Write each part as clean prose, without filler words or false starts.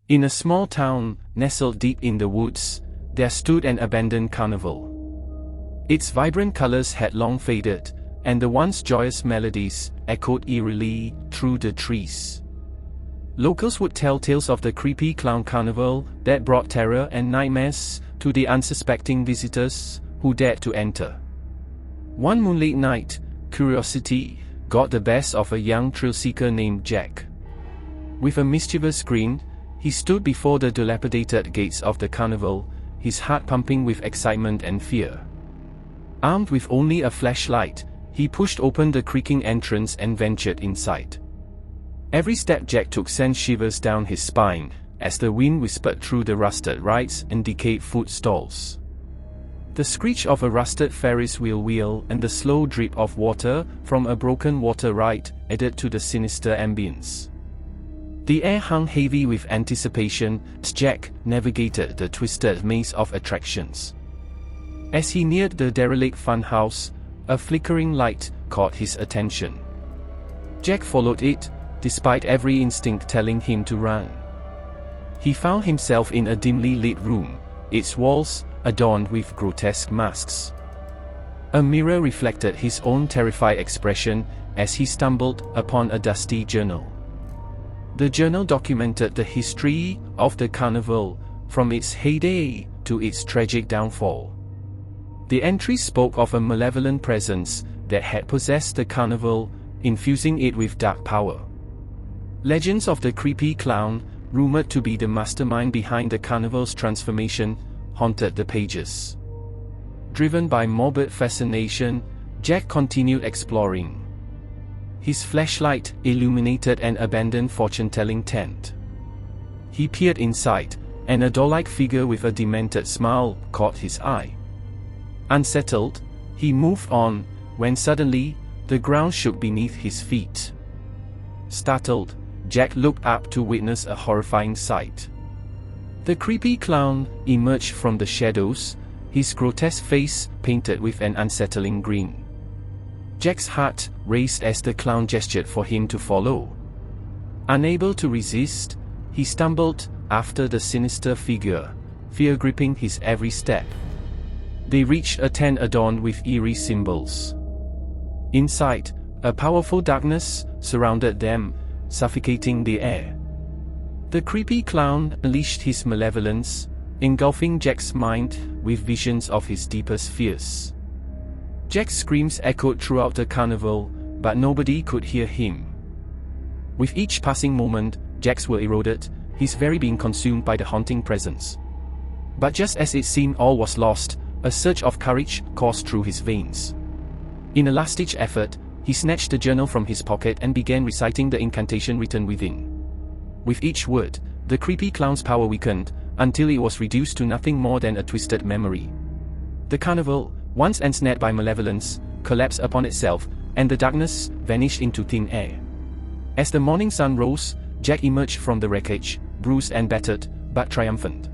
In a small town, nestled deep in the woods, there stood an abandoned carnival. Its vibrant colors had long faded, and the once joyous melodies echoed eerily through the trees. Locals would tell tales of the Creepy Clown Carnival that brought terror and nightmares to the unsuspecting visitors who dared to enter. One moonlit night, curiosity got the best of a young thrill-seeker named Jack. With a mischievous grin, he stood before the dilapidated gates of the carnival, his heart pumping with excitement and fear. Armed with only a flashlight, he pushed open the creaking entrance and ventured inside. Every step Jack took sent shivers down his spine, as the wind whispered through the rusted rides and decayed food stalls. The screech of a rusted Ferris wheel and the slow drip of water from a broken water ride added to the sinister ambience. The air hung heavy with anticipation as Jack navigated the twisted maze of attractions. As he neared the derelict funhouse, a flickering light caught his attention. Jack followed it, despite every instinct telling him to run. He found himself in a dimly lit room, its walls adorned with grotesque masks. A mirror reflected his own terrified expression as he stumbled upon a dusty journal. The journal documented the history of the carnival, from its heyday to its tragic downfall. The entries spoke of a malevolent presence that had possessed the carnival, infusing it with dark power. Legends of the creepy clown, rumored to be the mastermind behind the carnival's transformation, haunted the pages. Driven by morbid fascination, Jack continued exploring. His flashlight illuminated an abandoned fortune-telling tent. He peered inside, and a doll-like figure with a demented smile caught his eye. Unsettled, he moved on, when suddenly, the ground shook beneath his feet. Startled, Jack looked up to witness a horrifying sight. The creepy clown emerged from the shadows, his grotesque face painted with an unsettling grin. Jack's heart raced as the clown gestured for him to follow. Unable to resist, he stumbled after the sinister figure, fear gripping his every step. They reached a tent adorned with eerie symbols. Inside, a powerful darkness surrounded them, suffocating the air. The creepy clown unleashed his malevolence, engulfing Jack's mind with visions of his deepest fears. Jack's screams echoed throughout the carnival, but nobody could hear him. With each passing moment, Jack's will eroded, his very being consumed by the haunting presence. But just as it seemed all was lost, a surge of courage coursed through his veins. In a last-ditch effort, he snatched the journal from his pocket and began reciting the incantation written within. With each word, the creepy clown's power weakened, until it was reduced to nothing more than a twisted memory. The carnival, once ensnared by malevolence, collapsed upon itself, and the darkness vanished into thin air. As the morning sun rose, Jack emerged from the wreckage, bruised and battered, but triumphant.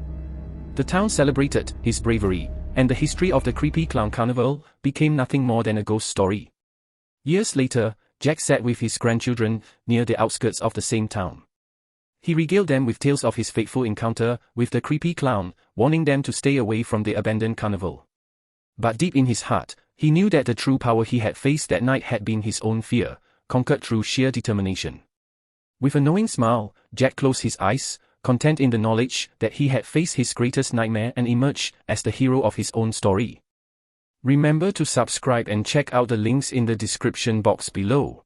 The town celebrated his bravery, and the history of the Creepy Clown Carnival became nothing more than a ghost story. Years later, Jack sat with his grandchildren near the outskirts of the same town. He regaled them with tales of his fateful encounter with the creepy clown, warning them to stay away from the abandoned carnival. But deep in his heart, he knew that the true power he had faced that night had been his own fear, conquered through sheer determination. With a knowing smile, Jack closed his eyes, content in the knowledge that he had faced his greatest nightmare and emerged as the hero of his own story. Remember to subscribe and check out the links in the description box below.